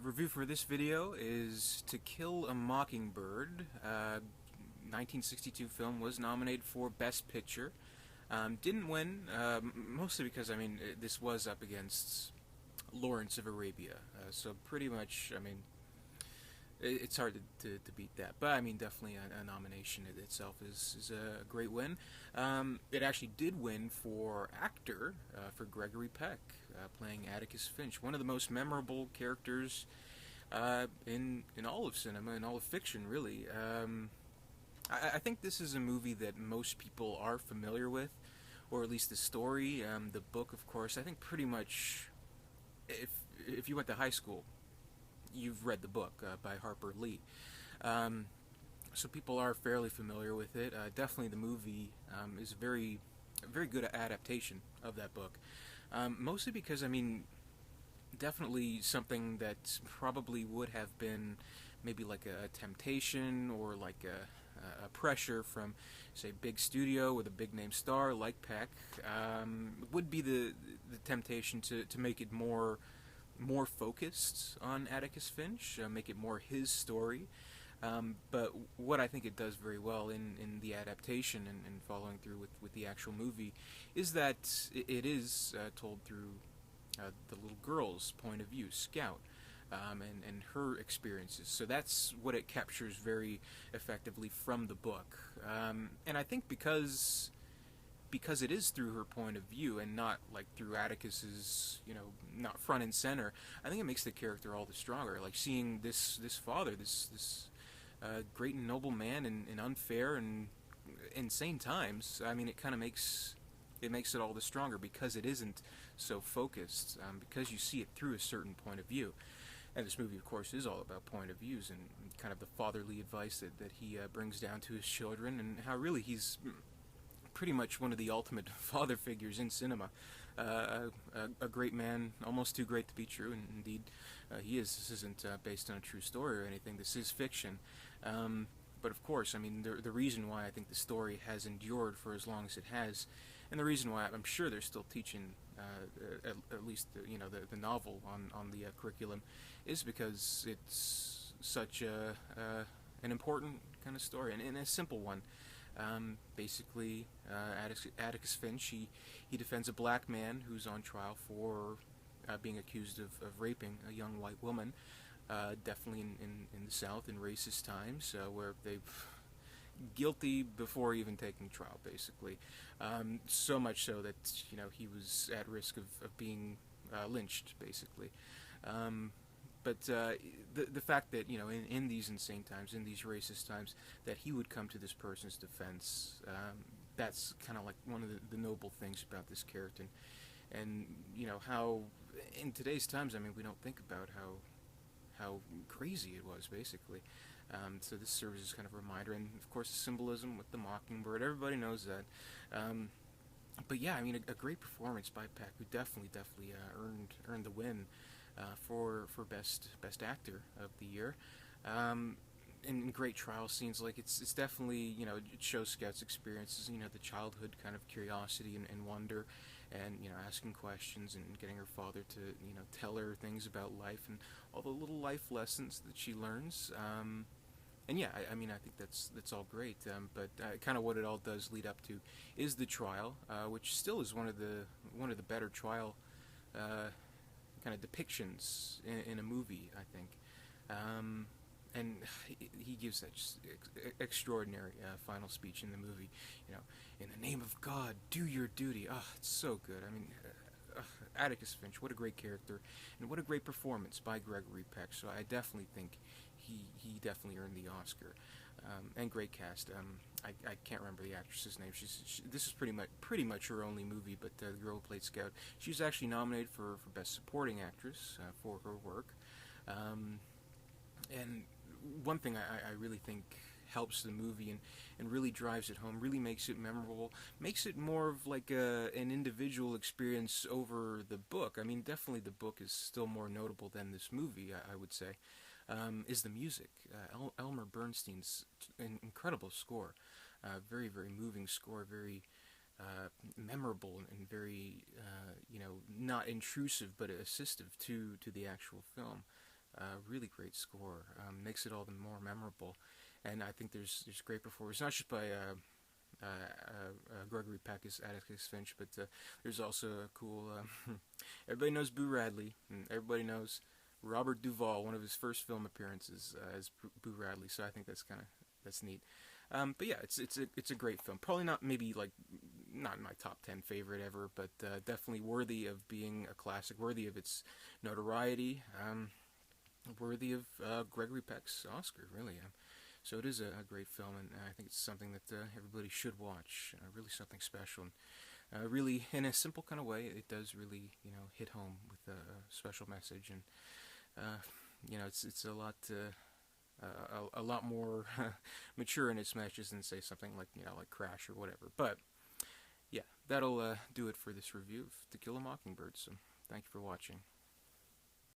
Review for this video is To Kill a Mockingbird. 1962 film was nominated for Best Picture. Didn't win, mostly because, this was up against Lawrence of Arabia. So pretty much, it's hard to beat that. But, definitely a nomination itself is a great win. It actually did win for actor, for Gregory Peck, playing Atticus Finch, one of the most memorable characters in all of cinema, in all of fiction, really. I think this is a movie that most people are familiar with, or at least the story. The book, of course, I think pretty much, if you went to high school, you've read the book by Harper Lee. So people are fairly familiar with it. Definitely the movie is a very good adaptation of that book. Mostly because, definitely something that probably would have been maybe like a temptation or like a pressure from, say, big studio with a big name star like Peck, would be the temptation to make it more focused on Atticus Finch, make it more his story. But what I think it does very well in the adaptation and following through with the actual movie is that it is told through the little girl's point of view, Scout, and her experiences. So that's what it captures very effectively from the book. And I think because it is through her point of view and not like through Atticus's, not front and center, I think it makes the character all the stronger. Like seeing this father, this great and noble man in unfair and insane times. It kind of makes it all the stronger because it isn't so focused, because you see it through a certain point of view. And this movie, of course, is all about point of views and kind of the fatherly advice that he brings down to his children, and how really he's pretty much one of the ultimate father figures in cinema. A great man, almost too great to be true, and indeed he is. This isn't based on a true story or anything. This is fiction. But of course, the reason why I think the story has endured for as long as it has, and the reason why I'm sure they're still teaching at least the novel on the curriculum, is because it's such an important kind of story and a simple one. Basically, Atticus Finch, he defends a black man who's on trial for being accused of raping a young white woman, definitely in the South in racist times, where they've guilty before even taking trial, basically. So much so that he was at risk of being lynched, basically. But the fact that in these insane times, in these racist times, that he would come to this person's defense, that's kind of like one of the noble things about this character, and how in today's times, we don't think about how crazy it was, basically. So this serves as kind of a reminder, and of course the symbolism with the Mockingbird, everybody knows that. But yeah, a great performance by Peck, who definitely earned the win for best actor of the year. And great trial scenes, like it's definitely, it shows Scout's experiences, the childhood kind of curiosity and wonder, and asking questions and getting her father to tell her things about life and all the little life lessons that she learns. And yeah, I think that's all great. But kind of what it all does lead up to is the trial, which still is one of the better trial kind of depictions in a movie, I think. And he gives that just extraordinary final speech in the movie. In the name of God, do your duty. It's so good. Atticus Finch, what a great character, and what a great performance by Gregory Peck. So I definitely think he definitely earned the Oscar. And great cast. I can't remember the actress's name. This is pretty much her only movie, but the girl who played Scout, she was actually nominated for Best Supporting Actress for her work. And one thing I really think helps the movie and really drives it home, really makes it memorable, makes it more of like an individual experience over the book. Definitely the book is still more notable than this movie, I would say, is the music. Elmer Bernstein's an incredible score, very, very moving score, very memorable and very, not intrusive but assistive to the actual film. Really great score. Makes it all the more memorable. And I think there's great performance, not just by Gregory Peck as Atticus Finch, but there's also a cool. Everybody knows Boo Radley, and everybody knows Robert Duvall, one of his first film appearances as Boo Radley. So I think that's neat. But yeah, it's a great film. Probably not maybe like not my top 10 favorite ever, but definitely worthy of being a classic, worthy of its notoriety, worthy of Gregory Peck's Oscar. Really. So it is a great film, and I think it's something that everybody should watch. Really something special, and really in a simple kind of way, it does really hit home with a special message, and it's a lot more mature in its messages than say something like like Crash or whatever. But yeah, that'll do it for this review of To Kill a Mockingbird. So thank you for watching.